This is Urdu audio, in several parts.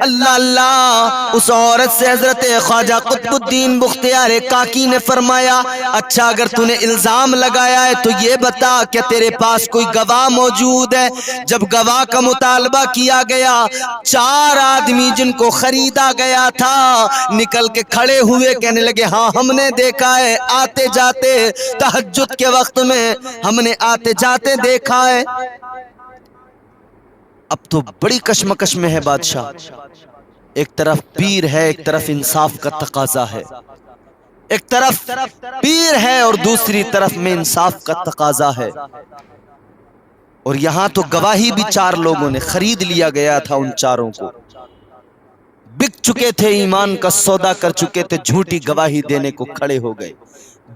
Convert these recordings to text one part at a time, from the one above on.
اللہ اللہ. اس عورت سے حضرت خواجہ قطب الدین بختیار کاکی نے فرمایا اچھا اگر تو نے الزام لگایا ہے تو یہ بتا کہ تیرے پاس کوئی گواہ موجود ہے. جب گواہ کا مطالبہ کیا گیا 4 آدمی جن کو خریدا گیا تھا نکل کے کھڑے ہوئے کہنے لگے ہاں ہم نے دیکھا ہے آتے جاتے تہجد کے وقت میں ہم نے آتے جاتے دیکھا ہے. اب تو بڑی کشمکش میں ہے بادشاہ. ایک طرف پیر ہے ایک طرف انصاف کا تقاضا ہے. ایک طرف پیر ہے اور دوسری طرف میں انصاف کا تقاضا ہے. اور یہاں تو گواہی بھی 4 لوگوں نے خرید لیا گیا تھا. ان 4 کو بک چکے تھے ایمان کا سودا کر چکے تھے جھوٹی گواہی دینے کو کھڑے ہو گئے.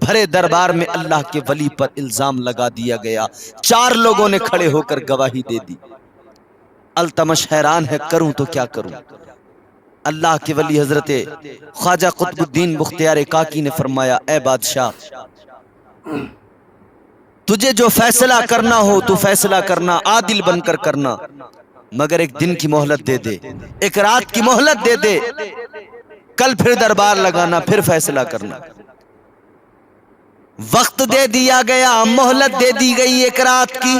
بھرے دربار میں اللہ کے ولی پر الزام لگا دیا گیا. 4 لوگوں نے کھڑے ہو کر گواہی دے دی. التمش حیران ہے کروں تو کیا کروں. اللہ کے ولی حضرت خواجہ قطب الدین بختیار کاکی نے فرمایا اے بادشاہ تجھے جو فیصلہ کرنا ہو تو فیصلہ کرنا عادل بن کر کرنا مگر ایک دن کی مہلت دے دے ایک رات کی مہلت دے دے کل پھر دربار لگانا پھر فیصلہ کرنا. وقت دے دیا گیا مہلت دے دی گئی ایک رات کی.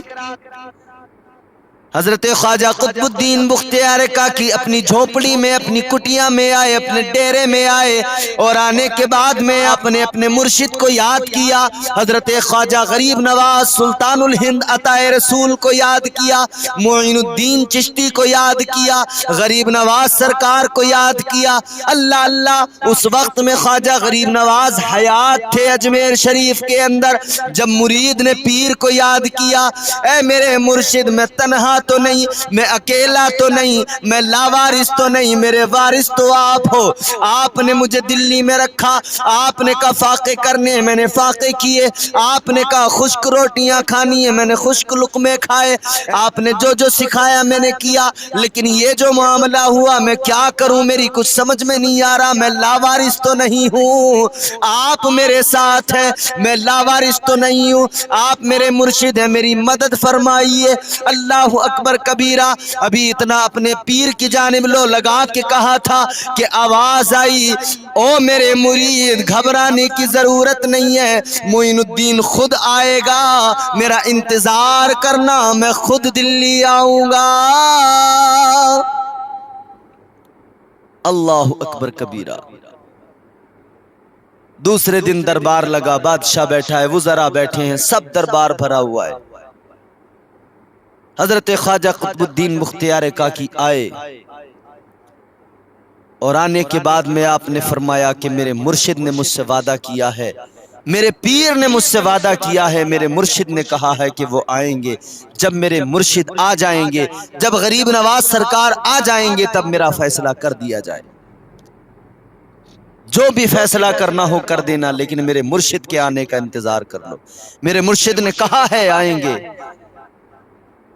حضرت خواجہ قطب الدین بختیار کاکی اپنی جھوپڑی میں اپنی کٹیا میں آئے اپنے ڈیرے میں آئے اور آنے کے بعد میں اپنے مرشد کو یاد کیا. حضرت خواجہ غریب نواز سلطان الہند عطائے رسول کو یاد کیا. معین الدین چشتی کو یاد کیا. غریب نواز سرکار کو یاد کیا. اللہ اللہ. اس وقت میں خواجہ غریب نواز حیات تھے اجمیر شریف کے اندر. جب مرید نے پیر کو یاد کیا اے میرے مرشد میں تنہا تو نہیں میں اکیلا تو نہیں میں لاوارث تو نہیں میرے وارث تو آپ ہو. آپ نے مجھے دلی میں رکھا. آپ نے کہا فاقے کرنے میں نے فاقے کیے. آپ نے کہا خشک روٹیاں کھانی ہے میں نے خشک لقمے کھائے. آپ نے جو جو سکھایا میں نے کیا. لیکن یہ جو معاملہ ہوا میں کیا کروں میری کچھ سمجھ میں نہیں آ رہا. میں لاوارث تو نہیں ہوں آپ میرے ساتھ ہیں. میں لاوارث تو نہیں ہوں آپ میرے مرشد ہیں میری مدد فرمائیے. اللہ اکبر کبیرہ. ابھی اتنا اپنے پیر کی جانب لو لگا کے کہا تھا کہ آواز آئی او میرے مرید گھبرانے کی ضرورت نہیں ہے معین الدین خود آئے گا میرا انتظار کرنا میں خود دلی آؤں گا. اللہ اکبر کبیرہ. دوسرے دن دربار لگا. بادشاہ بیٹھا ہے وزراء بیٹھے ہیں سب دربار بھرا ہوا ہے. حضرت خواجہ قطب الدین بختیار کاکی آئے اور آنے کے بعد میں آپ نے فرمایا کہ میرے مرشد نے مجھ سے وعدہ کیا ہے میرے پیر نے مجھ سے وعدہ کیا ہے میرے مرشد نے کہا ہے کہ وہ آئیں گے. جب میرے مرشد آ جائیں گے جب غریب نواز سرکار آ جائیں گے تب میرا فیصلہ کر دیا جائے. جو بھی فیصلہ کرنا ہو کر دینا لیکن میرے مرشد کے آنے کا انتظار کر لو. میرے مرشد نے کہا ہے آئیں گے.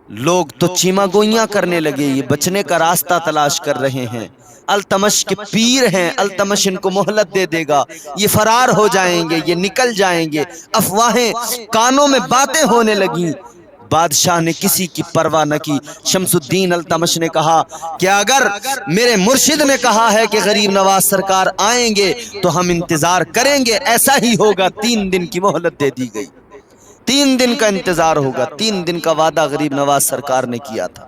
لوگ تو چیما گوئیاں کرنے لگے. یہ بچنے کا راستہ تلاش کر رہے ہیں. التمش کے پیر ہیں التمش ان کو مہلت دے دے گا یہ فرار ہو جائیں گے یہ نکل جائیں گے. افواہیں کانوں میں باتیں ہونے لگیں. بادشاہ نے کسی کی پرواہ نہ کی. شمس الدین التمش نے کہا کہ اگر میرے مرشد نے کہا ہے کہ غریب نواز سرکار آئیں گے تو ہم انتظار کریں گے ایسا ہی ہوگا. 3 دن کی مہلت دے دی گئی. 3 دن کا انتظار ہوگا. 3 دن کا وعدہ غریب نواز سرکار نے کیا تھا.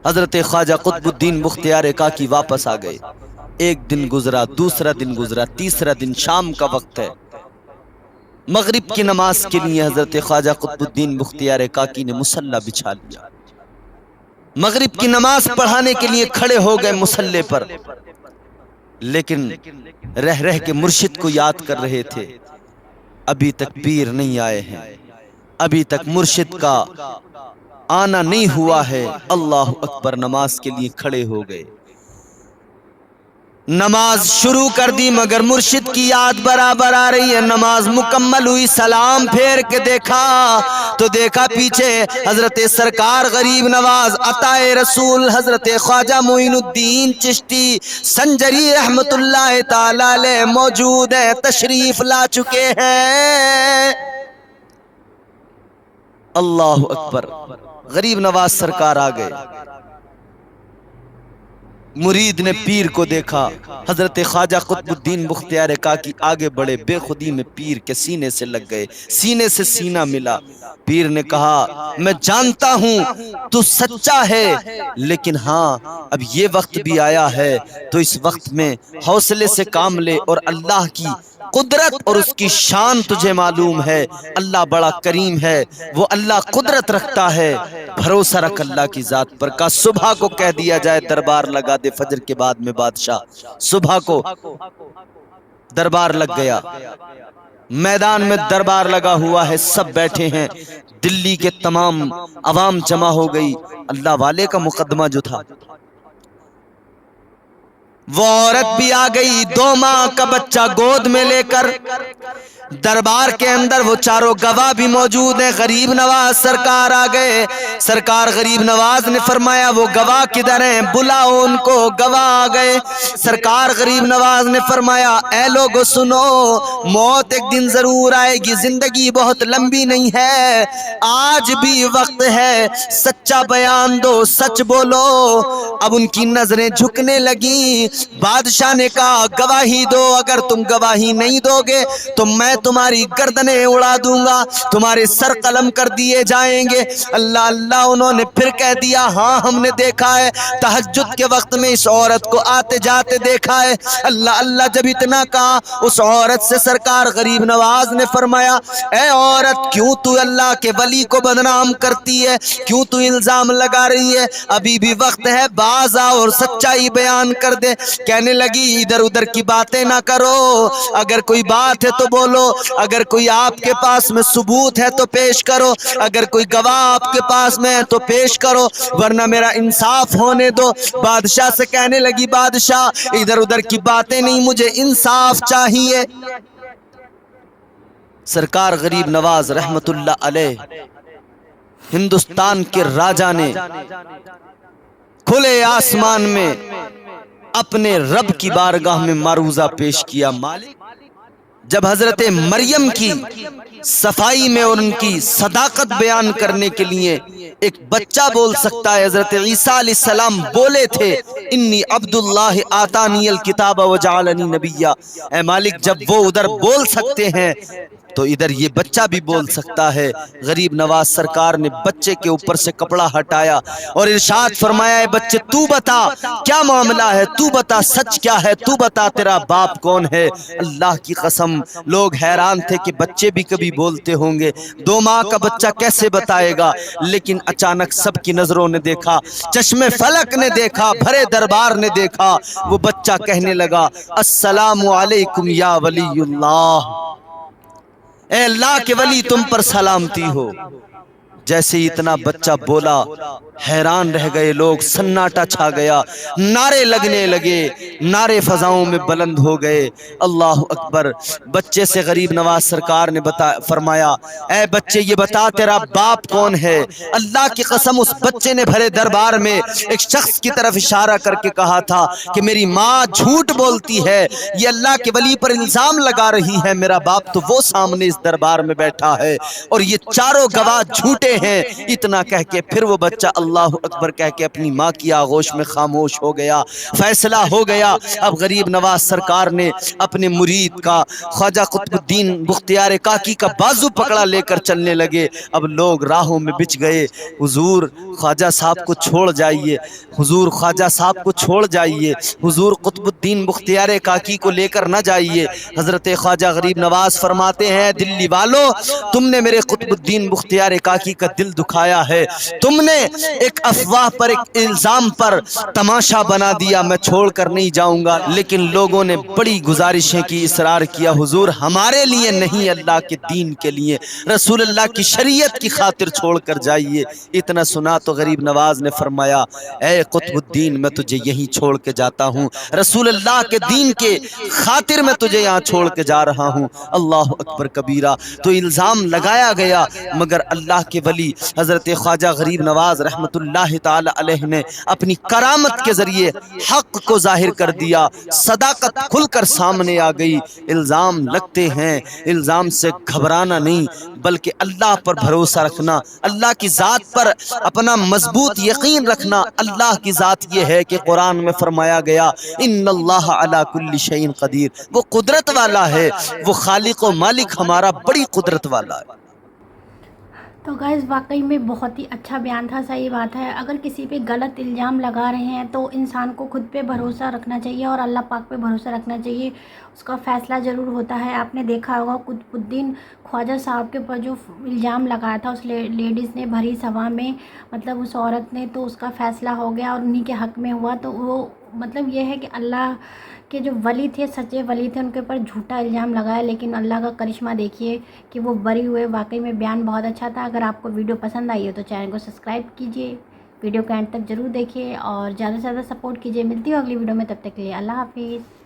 حضرت خواجہ قطب الدین بختیار کاکی واپس آ گئے. ایک دن گزرا دوسرا دن گزرا تیسرا دن شام کا وقت ہے. مغرب کی نماز کے لیے حضرت خواجہ قطب الدین بختیار کاکی نے مصلی بچھا لیا. مغرب کی نماز پڑھانے کے لیے کھڑے ہو گئے مصلی پر. لیکن رہ رہ کے مرشد کو یاد کر رہے تھے. ابھی تک پیر نہیں آئے ہیں ابھی تک مرشد کا آنا نہیں ہوا ہے. اللہ اکبر. نماز کے لیے کھڑے ہو گئے. نماز شروع کر دی مگر مرشد کی یاد برابر آ رہی ہے. نماز مکمل ہوئی سلام پھیر کے دیکھا تو دیکھا پیچھے حضرت سرکار غریب نواز عطائے رسول حضرت خواجہ معین الدین چشتی سنجری رحمت اللہ تعالی علیہ موجود ہے تشریف لا چکے ہیں. اللہ اکبر. غریب نواز سرکار آ گئے. مرید نے پیر کو دیکھا، حضرت خواجہ قطب الدین بختیار کاکی آگے بڑھے، بے خودی میں پیر کے سینے سے لگ گئے، سینے سے سینہ ملا۔ پیر نے کہا میں جانتا ہوں تو سچا ہے، لیکن ہاں اب یہ وقت بھی آیا ہے تو اس وقت میں حوصلے سے کام لے، اور اللہ کی قدرت اور اس کی شان تجھے معلوم ہے۔ اللہ بڑا کریم ہے، وہ اللہ قدرت رکھتا ہے، بھروسہ رکھ اللہ کی ذات پر۔ کا صبح کو کہہ دیا جائے دربار لگا دے، فجر کے بعد میں بادشاہ۔ صبح کو دربار لگ گیا، میدان میں دربار لگا ہوا ہے، سب بیٹھے ہیں، دلی کے تمام عوام جمع ہو گئی۔ اللہ والے کا مقدمہ جو تھا، وہ عورت بھی آ گئی 2 ماہ کا بچہ گود میں لے کر۔ دربار کے اندر وہ چاروں گواہ بھی موجود ہیں۔ غریب نواز سرکار آ گئے۔ سرکار غریب نواز نے فرمایا وہ گواہ کدھر ہیں، بلاؤ ان کو۔ گواہ آ گئے۔ سرکار غریب نواز نے فرمایا اے لوگو سنو، موت ایک دن ضرور آئے گی، زندگی بہت لمبی نہیں ہے، آج بھی وقت ہے، سچا بیان دو، سچ بولو۔ اب ان کی نظریں جھکنے لگیں۔ بادشاہ نے کہا گواہی دو، اگر تم گواہی نہیں دو گے تو میں تمہاری گردنیں اڑا دوں گا، تمہارے سر قلم کر دیے جائیں گے۔ اللہ اللہ انہوں نے پھر کہہ دیا ہاں ہم نے دیکھا ہے، تہجد کے وقت میں اس عورت کو آتے جاتے دیکھا ہے۔ اللہ اللہ جب اتنا کہا، اس عورت سے سرکار غریب نواز نے فرمایا اے عورت، کیوں تو اللہ کے ولی کو بدنام کرتی ہے، کیوں تو الزام لگا رہی ہے؟ ابھی بھی وقت ہے، باز آ اور سچائی بیان کر دے۔ کہنے لگی ادھر ادھر کی باتیں نہ کرو، اگر کوئی بات ہے تو بولو، اگر کوئی آپ کے پاس میں ثبوت ہے تو پیش کرو، اگر کوئی گواہ آپ کے پاس میں ہے تو پیش کرو، ورنہ میرا انصاف ہونے دو۔ بادشاہ سے کہنے لگی بادشاہ ادھر ادھر کی باتیں نہیں، مجھے انصاف چاہیے۔ سرکار غریب نواز رحمت اللہ علیہ، ہندوستان کے راجا نے کھلے آسمان میں اپنے رب کی بارگاہ میں معروضہ پیش کیا، مالک جب حضرت مریم کی صفائی میں اور ان کی صداقت بیان کرنے کے لیے ایک بچہ بول سکتا ہے، حضرت عیسیٰ علیہ السلام بولے تھے انی عبداللہ آتانی الکتاب وجعلنی نبیا۔ اے مالک جب وہ ادھر بول سکتے ہیں تو ادھر یہ بچہ بھی بول سکتا ہے۔ غریب نواز سرکار نے بچے کے اوپر سے کپڑا ہٹایا اور ارشاد فرمایا اے بچے تو بتا کیا معاملہ ہے، تو بتا سچ کیا ہے، تو بتا تیرا باپ کون ہے۔ اللہ کی قسم لوگ حیران تھے کہ بچے بھی کبھی بولتے ہوں گے، 2 ماہ کا بچہ کیسے بتائے گا؟ لیکن اچانک سب کی نظروں نے دیکھا، چشم فلک نے دیکھا، بھرے دربار نے دیکھا، وہ بچہ کہنے لگا السلام علیکم یا ولی اللہ، اے اللہ کے ولی تم پر سلامتی ہو۔ جیسے ہی اتنا بچہ بولا حیران رہ گئے لوگ، سناٹا چھا گیا، نعرے لگنے لگے، نعرے فضاؤں میں بلند ہو گئے، اللہ اکبر۔ بچے سے غریب نواز سرکار نے فرمایا اے بچے یہ بتا تیرا باپ کون ہے؟ اللہ کی قسم اس بچے نے بھرے دربار میں ایک شخص کی طرف اشارہ کر کے کہا تھا کہ میری ماں جھوٹ بولتی ہے، یہ اللہ کے ولی پر الزام لگا رہی ہے، میرا باپ تو وہ سامنے اس دربار میں بیٹھا ہے اور یہ چاروں گواہ جھوٹے ہیں۔ اتنا کہہ کے پھر وہ بچہ اللہ اکبر کہہ کے اپنی ماں کی آغوش میں خاموش ہو گیا۔ فیصلہ ہو گیا۔ اب غریب نواز سرکار نے اپنے مرید کا خواجہ قطب الدین بختیار کاکی کا بازو پکڑا لے کر چلنے لگے۔ اب لوگ راہوں میں بچ گئے، حضور خواجہ صاحب کو چھوڑ جائیے، حضور خواجہ صاحب کو چھوڑ جائیے، حضور قطب الدین بختیار کاکی کو لے کر نہ جائیے۔ حضرت خواجہ غریب نواز فرماتے ہیں دلی والو تم نے میرے قطب الدین بختیار کاکی کا دل دکھایا ہے، تم نے ایک افواہ پر ایک الزام پر تماشا بنا دیا، میں چھوڑ کر نہیں جاؤں گا۔ لیکن لوگوں نے بڑی گزارشیں کی، اصرار کیا حضور ہمارے لیے نہیں، اللہ کے دین کے لیے، رسول اللہ کی شریعت کی خاطر چھوڑ کر جائیے۔ اتنا سنا تو غریب نواز نے فرمایا اے قطب الدین میں تجھے یہیں چھوڑ کے جاتا ہوں، رسول اللہ کے دین کے خاطر میں تجھے یہاں چھوڑ کے جا رہا ہوں۔ اللہ اکبر کبیرہ۔ تو الزام لگایا گیا مگر اللہ کے ولی ولی حضرت خواجہ غریب نواز رحمۃ اللہ تعالی علیہ نے اپنی کرامت کے ذریعے حق کو ظاہر کر دیا، صداقت کھل کر سامنے آ گئی۔ الزام لگتے ہیں، الزام سے گھبرانا نہیں بلکہ اللہ پر بھروسہ رکھنا، اللہ کی ذات پر اپنا مضبوط یقین رکھنا۔ اللہ کی ذات یہ ہے کہ قرآن میں فرمایا گیا ان اللہ علی کل شیء قدیر، وہ قدرت والا ہے، وہ خالق و مالک ہمارا بڑی قدرت والا ہے۔ تو گائز واقعی میں بہت ہی اچھا بیان تھا، صحیح بات ہے۔ اگر کسی پہ غلط الزام لگا رہے ہیں تو انسان کو خود پہ بھروسہ رکھنا چاہیے اور اللہ پاک پہ بھروسہ رکھنا چاہیے، اس کا فیصلہ ضرور ہوتا ہے۔ آپ نے دیکھا ہوگا قطب الدین خواجہ صاحب کے اوپر جو الزام لگایا تھا اس لیڈیز نے بھری سبھا میں، مطلب اس عورت نے، تو اس کا فیصلہ ہو گیا اور انہی کے حق میں ہوا۔ تو وہ مطلب یہ ہے کہ اللہ کے جو ولی تھے، سچے ولی تھے، ان کے اوپر جھوٹا الزام لگایا لیکن اللہ کا کرشمہ دیکھیے کہ وہ بری ہوئے۔ واقعی میں بیان بہت اچھا تھا۔ اگر آپ کو ویڈیو پسند آئی ہو تو چینل کو سبسکرائب کیجیے، ویڈیو کو اینڈ تک ضرور دیکھیے اور زیادہ سے زیادہ سپورٹ کیجیے۔ ملتی ہوں اگلی ویڈیو میں، تب تک کے لیے اللہ حافظ۔